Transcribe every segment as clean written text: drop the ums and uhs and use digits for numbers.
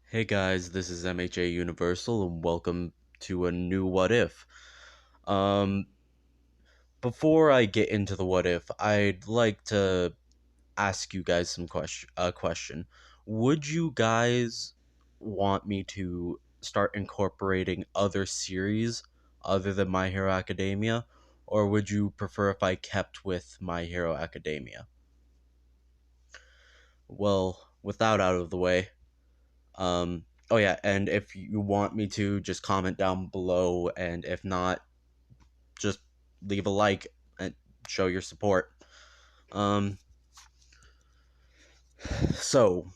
Hey guys, this is MHA Universal and welcome to a new What If. Um Before I get into the what if, I'd like to ask you guys some question. Would you guys want me to start incorporating other series other than My Hero Academia, or would you prefer if I kept with My Hero Academia? Well, with that out of the way, oh yeah, and if you want me to, just comment down below, and if not, just leave a like and show your support. Um, so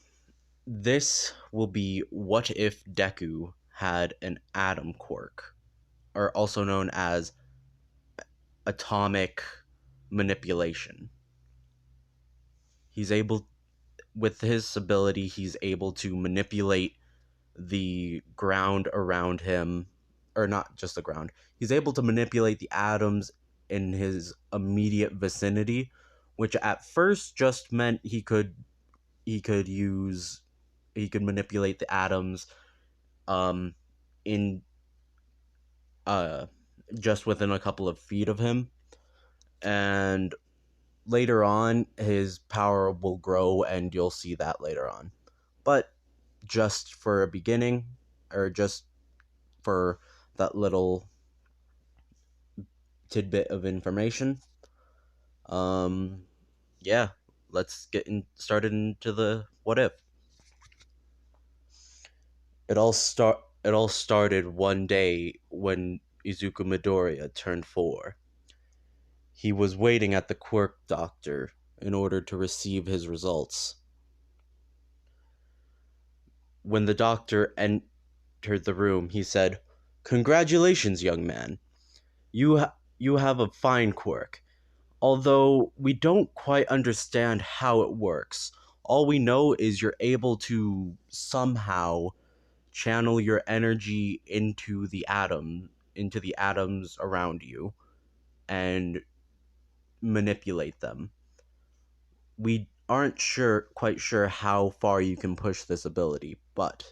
this will be what if Deku had an atom quirk, or also known as atomic manipulation. He's able, with his ability, he's able to manipulate the ground around him, or not just the ground. He's able to manipulate the atoms in his immediate vicinity, which at first just meant he could use he could manipulate the atoms um in uh just within a couple of feet of him, and later on his power will grow and you'll see that later on. But just for a beginning, or just for that little tidbit of information. Um, yeah, let's started into the what if. It all started one day when Izuku Midoriya turned 4. He was waiting at the quirk doctor in order to receive his results. When the doctor entered the room, he said, "Congratulations, young man. You have a fine quirk. Although we don't quite understand how it works, all we know is you're able to somehow channel your energy into the atoms around you and manipulate them. We aren't quite sure how far you can push this ability, but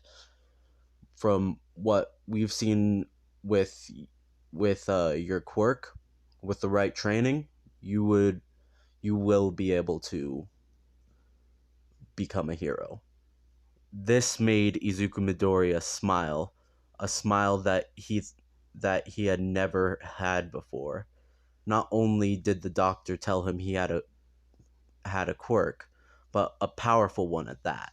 from what we've seen with your quirk, with the right training, you will be able to become a hero." This made Izuku Midoriya smile, a smile that he had never had before. Not only did the doctor tell him he had a quirk, but a powerful one at that.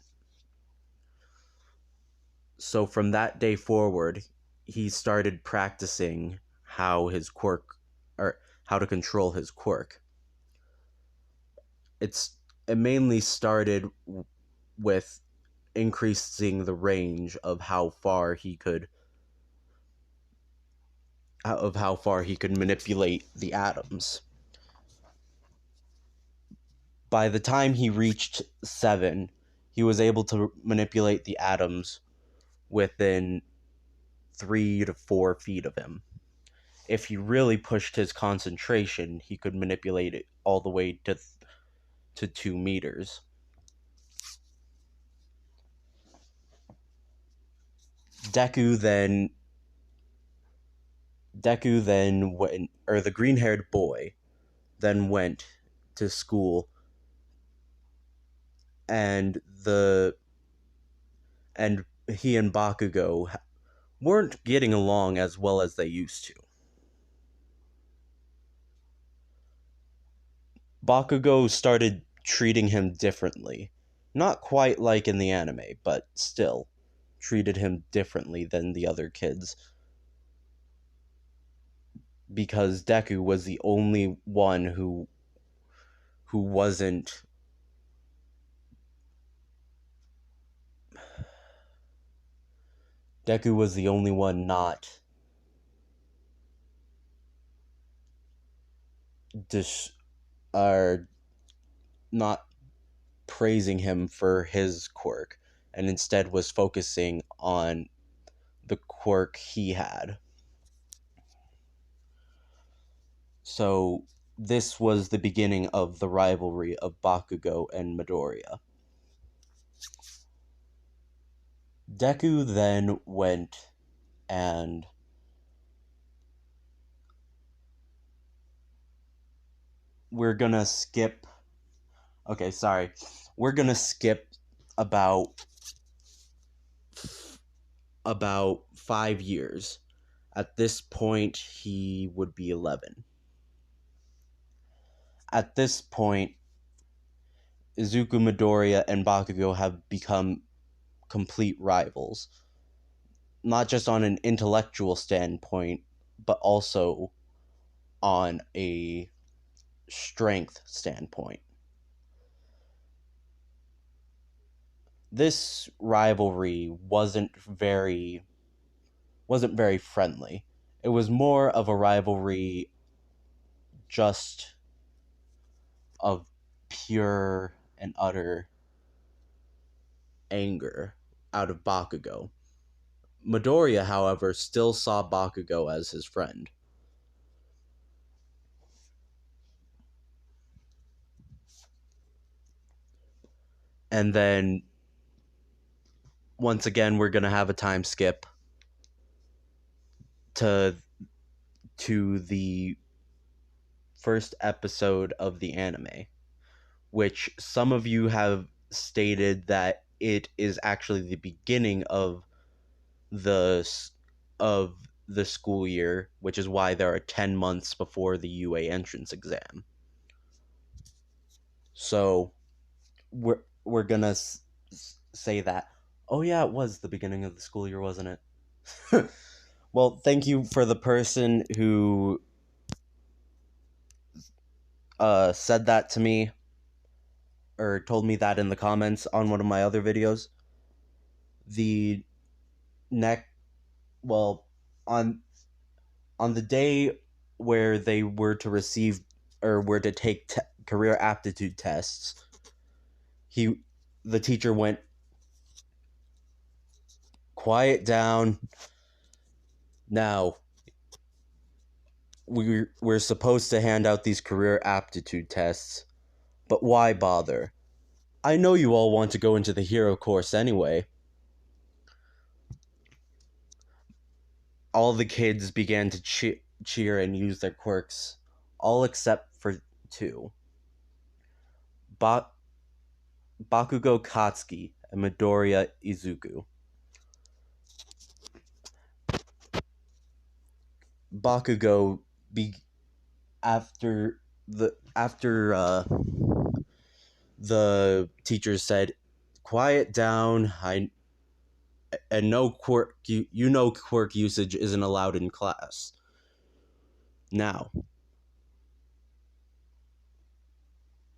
So from that day forward, he started practicing how to control his quirk. It mainly started with increasing the range of how far he could manipulate the atoms. By the time he reached 7, he was able to manipulate the atoms within 3 to 4 feet of him. If he really pushed his concentration, he could manipulate it all the way to 2 meters. Deku then went, or the green-haired boy then went to school, and he and Bakugo weren't getting along as well as they used to. Bakugo started treating him differently. Not quite like in the anime, but still treated him differently than the other kids, because Deku was the only one who wasn't Deku was the only one dis are not praising him for his quirk, and instead was focusing on the quirk he had. So this was the beginning of the rivalry of Bakugo and Midoriya. Deku then went and we're gonna skip. Okay, sorry. We're gonna skip about 5 years. At this point, he would be 11. At this point, Izuku Midoriya and Bakugo have become complete rivals. Not just on an intellectual standpoint, but also on a strength standpoint. This rivalry wasn't very friendly. It was more of a rivalry just of pure and utter anger out of Bakugo. Midoriya, however, still saw Bakugo as his friend. And then, once again, we're going to have a time skip to the first episode of the anime, which some of you have stated that it is actually the beginning of the school year, which is why there are 10 months before the UA entrance exam. So we're gonna say that. Oh yeah, it was the beginning of the school year, wasn't it? Well, thank you for the person who said that to me, or told me that in the comments on one of my other videos. The next, well, on the day where they were to receive or were to take career aptitude tests, the teacher went, "Quiet down. Now, we're supposed to hand out these career aptitude tests, but why bother? I know you all want to go into the hero course anyway." All the kids began to cheer and use their quirks, all except for two. Bakugo Katsuki and Midoriya Izuku. Bakugo after the teacher said, "Quiet down. No quirk. You know quirk usage isn't allowed in class." Now,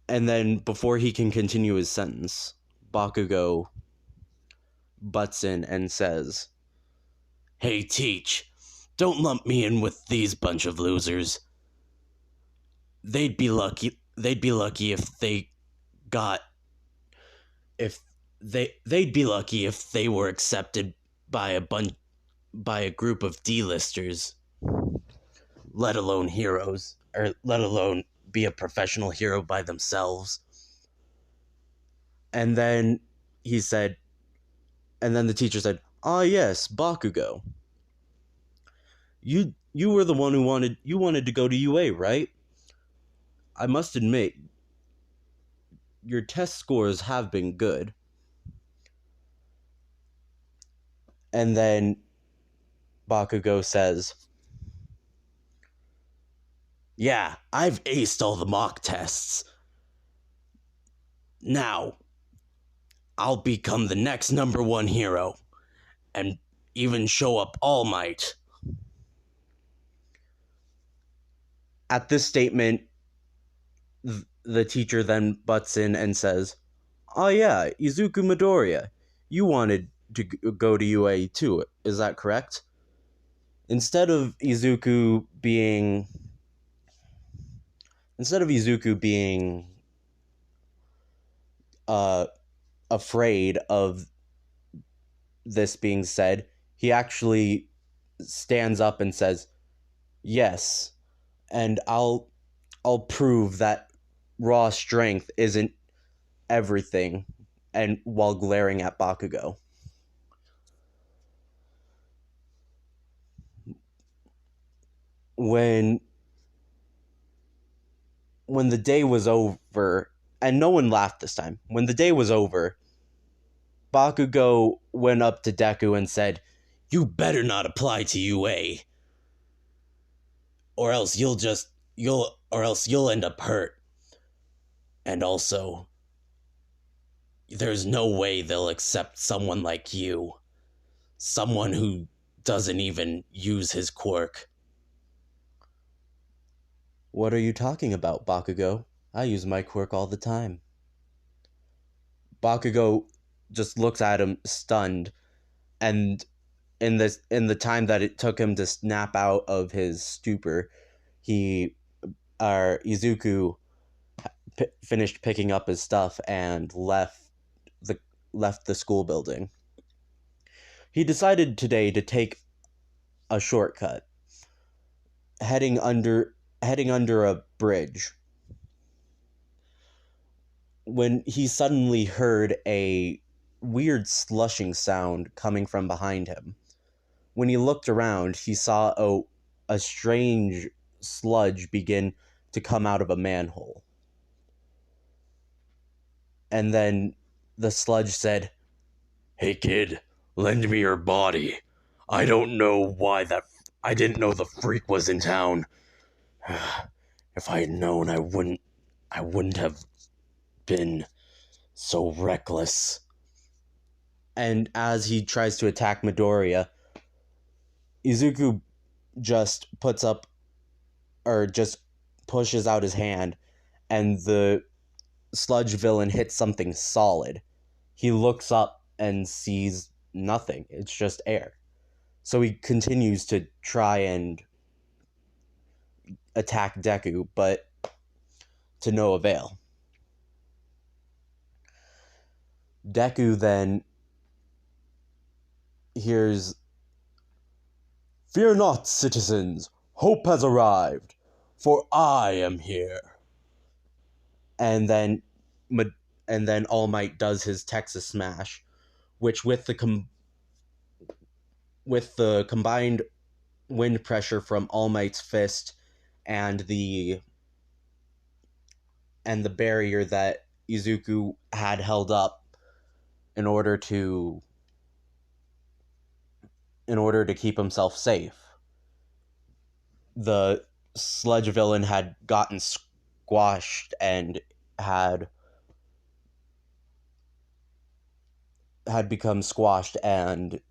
and then before he can continue his sentence, Bakugo butts in and says, "Hey, Teach, don't lump me in with these bunch of losers. They'd be lucky if they got they'd be lucky if they were accepted by a group of D-listers, let alone heroes, or let alone be a professional hero by themselves." And then the teacher said, "Ah, yes, Bakugo. You were the one who wanted to go to UA, right? I must admit, your test scores have been good." And then Bakugo says, "Yeah, I've aced all the mock tests. Now, I'll become the next #1 hero, and even show up All Might." At this statement, the teacher then butts in and says, "Oh yeah, Izuku Midoriya, you wanted to go to UA too, is that correct?" Instead of Izuku being afraid of this being said, he actually stands up and says, "Yes, and I'll prove that raw strength isn't everything," and while glaring at Bakugo. when the day was over, and no one laughed this time. When the day was over, Bakugo went up to Deku and said, "You better not apply to UA, or else you'll end up hurt. And also, there's no way they'll accept someone like you. Someone who doesn't even use his quirk." "What are you talking about, Bakugo? I use my quirk all the time." Bakugo just looks at him stunned, and in the time that it took him to snap out of his stupor, Izuku finished picking up his stuff and the left the school building. He decided today to take a shortcut, heading under a bridge, when he suddenly heard a weird slushing sound coming from behind him. When he looked around, he saw a strange sludge begin to come out of a manhole. And then the sludge said, "Hey kid, lend me your body. I don't know why I didn't know the freak was in town. If I had known, I wouldn't have been so reckless." And as he tries to attack Midoriya, Izuku just just pushes out his hand, and the sludge villain hits something solid. He looks up and sees nothing. It's just air. So he continues to try and attack Deku, but to no avail. Deku then hears, "Fear not, citizens. Hope has arrived, for I am here." And then All Might does his Texas Smash, which with the combined wind pressure from All Might's fist and the barrier that Izuku had held up in order to keep himself safe, the sludge villain had gotten squashed and had become squashed and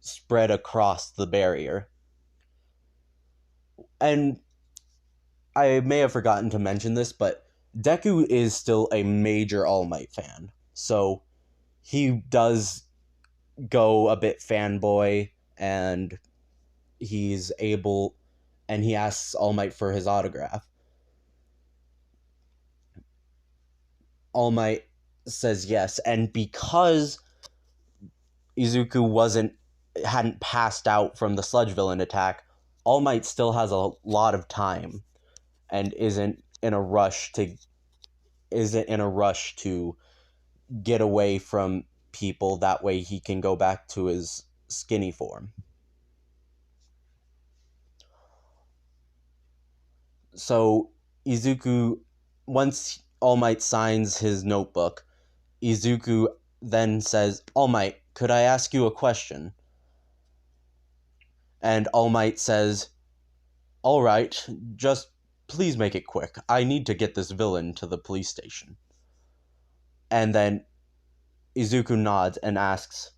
spread across the barrier. And I may have forgotten to mention this, but Deku is still a major All Might fan. So he does go a bit fanboy, and he asks All Might for his autograph. All Might says yes, and because Izuku hadn't passed out from the sludge villain attack, All Might still has a lot of time and isn't in a rush to get away from people. That way he can go back to his skinny form. So Izuku, once All Might signs his notebook, Izuku then says, "All Might, could I ask you a question?" And All Might says, "All right, just please make it quick. I need to get this villain to the police station." And then Izuku nods and asks,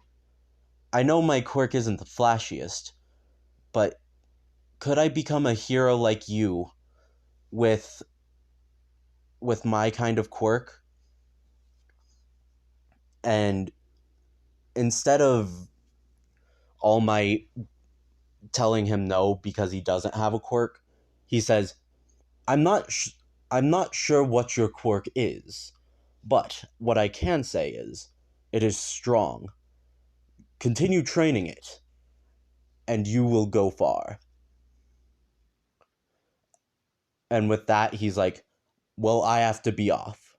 "I know my quirk isn't the flashiest, but could I become a hero like you with my kind of quirk?" And instead of All Might telling him no because he doesn't have a quirk, he says, I'm not sure what your quirk is, but what I can say is it is strong. Continue training it, and you will go far." And with that, he's like, "Well, I have to be off."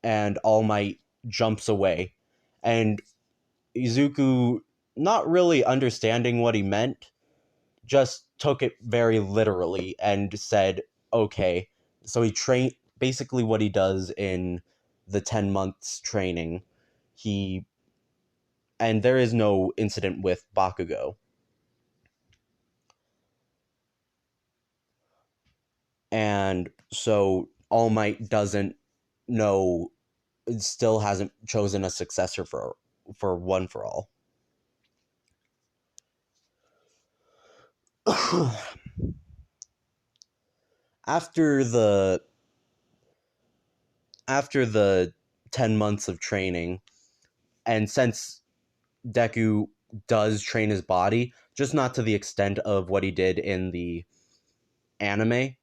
And All Might jumps away, and Izuku, not really understanding what he meant, just took it very literally and said, okay. So he trained, basically what he does in the 10 months training, he, and there is no incident with Bakugo. And so All Might doesn't know, still hasn't chosen a successor for One for All. after the after the 10 months of training, and since Deku does train his body, just not to the extent of what he did in the anime,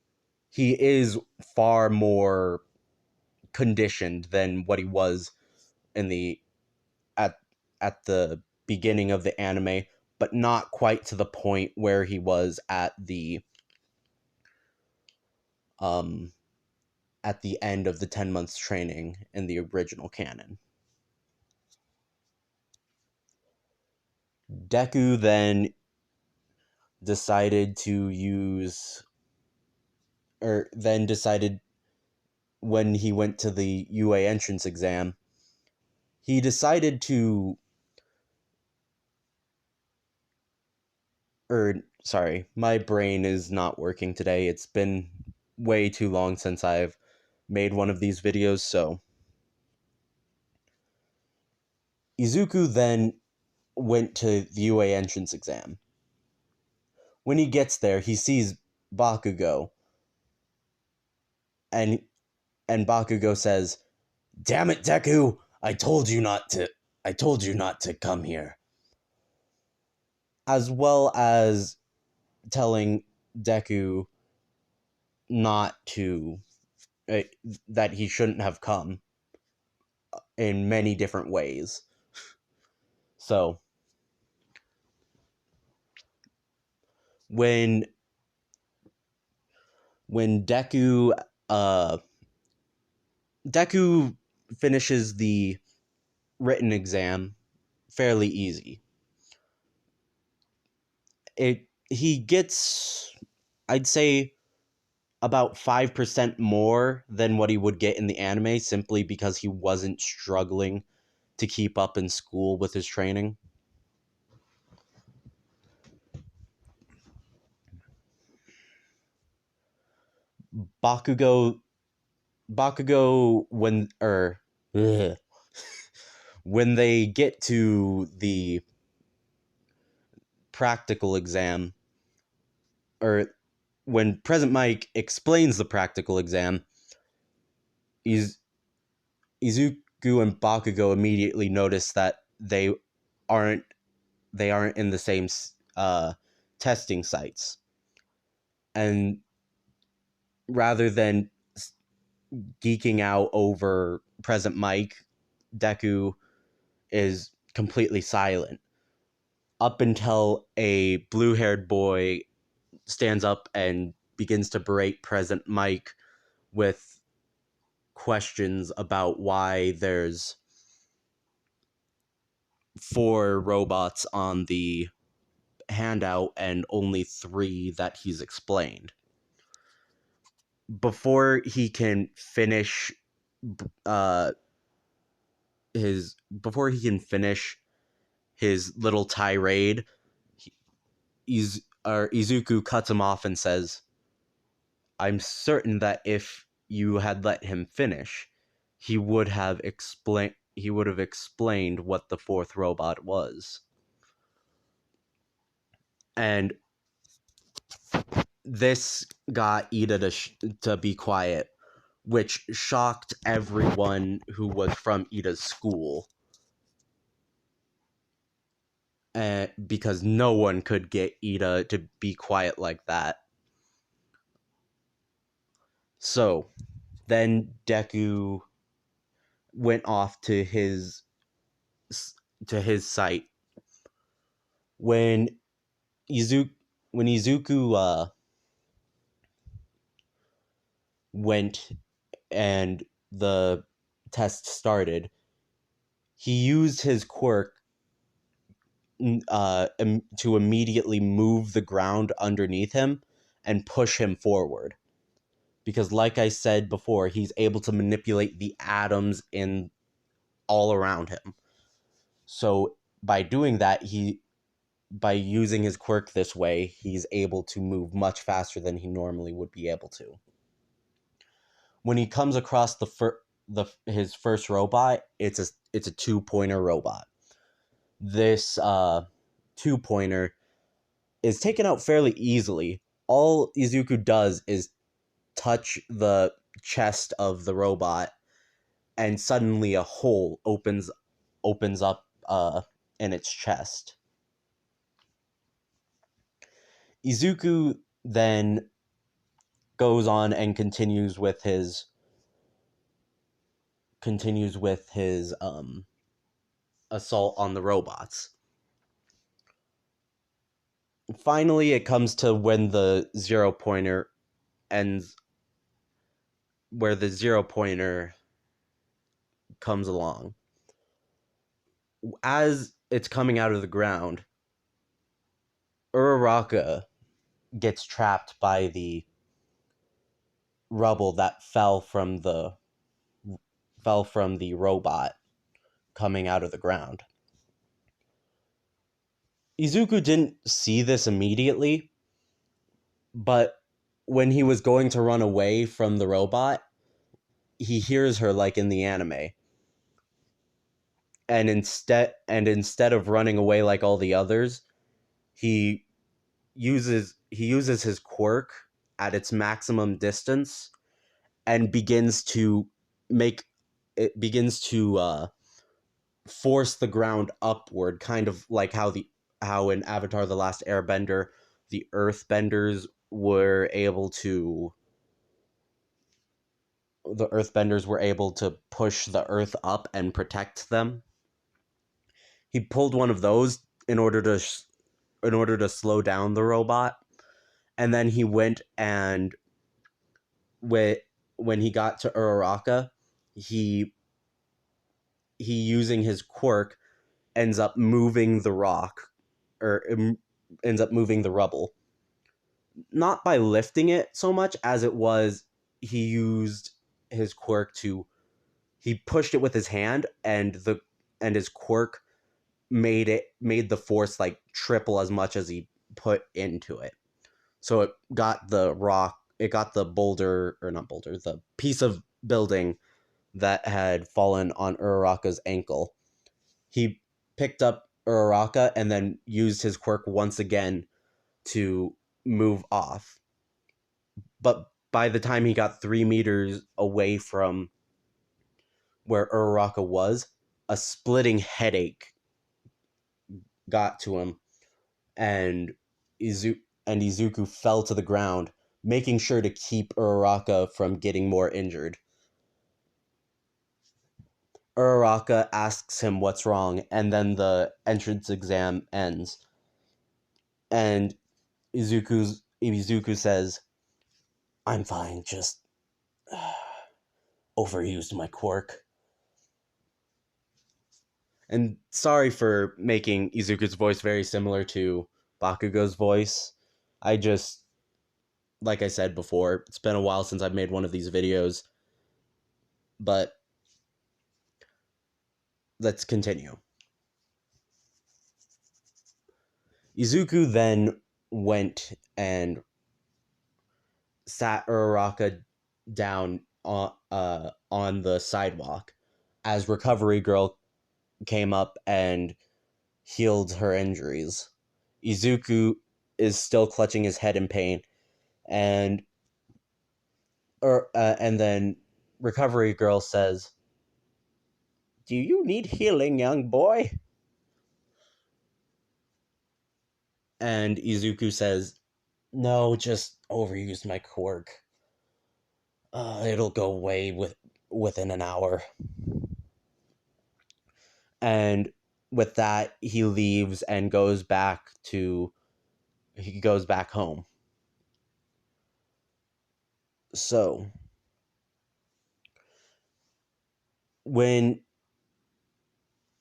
he is far more conditioned than what he was in the at at the beginning of the anime, but not quite to the point where he was um at the end of the 10 months training in the original canon. Deku then decided to use or then decided when he went to the UA entrance exam, he decided to or sorry, my brain is not working today. It's been way too long since I've made one of these videos, so Izuku then went to the UA entrance exam. When he gets there, he sees Bakugo, and Bakugo says, "Damn it, Deku! I told you not to come here." As well as telling Deku not to uh, that he shouldn't have come in many different ways. So when when Deku finishes the written exam fairly easy. He gets, I'd say, about 5% more than what he would get in the anime, simply because he wasn't struggling to keep up in school with his training. Bakugo when when they get to the practical exam, or when Present Mike explains the practical exam, Izuku and Bakugo immediately notice that aren't aren't in the same testing sites, and rather than geeking out over Present Mike, Deku is completely silent up until a blue-haired boy stands up and begins to berate Present Mike with questions about why there's 4 robots on the handout and only 3 that he's explained. Before he can finish uh his little tirade, Izuku cuts him off and says, "I'm certain that if you had let him finish, he would have explained what the 4th robot was." And this got Ida to be quiet, which shocked everyone who was from Ida's school. Because no one could get Ida to be quiet like that. So then Deku went off to his site. When Izuku went and the test started, he used his quirk to immediately move the ground underneath him and push him forward. Because, like I said before, he's able to manipulate the atoms in all around him. So by doing that, by using his quirk this way, he's able to move much faster than he normally would be able to. When he comes across his first robot, it's a 2-pointer robot. This 2-pointer is taken out fairly easily. All Izuku does is touch the chest of the robot, and suddenly a hole opens up in its chest. Izuku then goes on and continues with his assault on the robots. Finally, it comes to when the 0-pointer ends, where the 0-pointer comes along. As it's coming out of the ground, Uraraka gets trapped by the rubble that fell from the robot coming out of the ground. Izuku didn't see this immediately, but when he was going to run away from the robot, he hears her like in the anime. And instead of running away like all the others, he uses his quirk at its maximum distance and begins to force the ground upward, kind of like how in Avatar: The Last Airbender, the Earthbenders were able to push the earth up and protect them. He pulled one of those in order to slow down the robot, and then he went and when he got to Uraraka, he using his quirk ends up moving the rock, or ends up moving the rubble. Not by lifting it so much as it was he used his quirk he pushed it with his hand, and his quirk made the force like triple as much as he put into it. So it got the boulder, or not boulder, the piece of building that had fallen on Uraraka's ankle. He picked up Uraraka and then used his quirk once again to move off. But by the time he got 3 meters away from where Uraraka was, a splitting headache got to him, and Izuku fell to the ground, making sure to keep Uraraka from getting more injured. Uraraka asks him what's wrong, and then the entrance exam ends. And Izuku says, "I'm fine, just overused my quirk." And sorry for making Izuku's voice very similar to Bakugo's voice. Like I said before, it's been a while since I've made one of these videos. But let's continue. Izuku then went and sat Uraraka down on the sidewalk as Recovery Girl came up and healed her injuries. Izuku is still clutching his head in pain, and then Recovery Girl says, "Do you need healing, young boy?" And Izuku says, "No, just overused my quirk. It'll go away within an hour." And with that, he leaves and goes back home. So when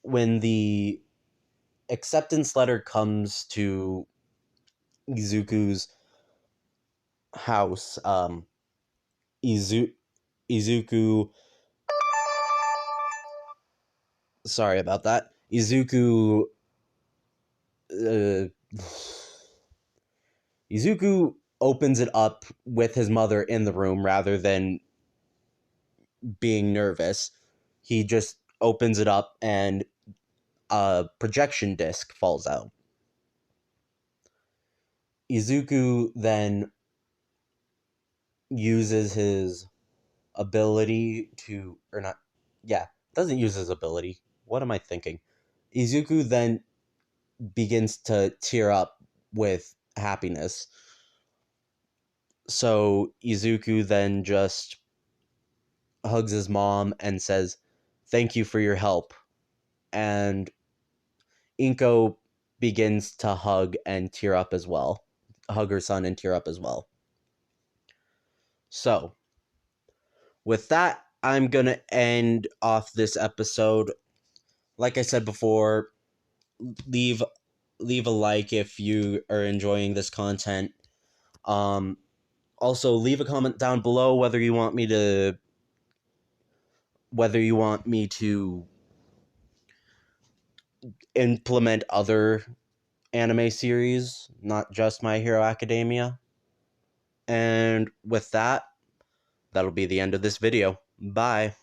the acceptance letter comes to Izuku's house. Izuku, sorry about that. Uh, Izuku opens it up with his mother in the room rather than being nervous. He just opens it up and a projection disc falls out. Izuku then uses his ability to, or not, yeah, doesn't use his ability. What am I thinking? Izuku then begins to tear up with happiness. So Izuku then just hugs his mom and says, "Thank you for your help." And Inko begins to hug and tear up as well. Hug her son and tear up as well. So, with that, I'm going to end off this episode. Like I said before, leave a like if you are enjoying this content. Also, leave a comment down below whether you want me to implement other anime series, not just My Hero Academia. And with that, that'll be the end of this video. Bye.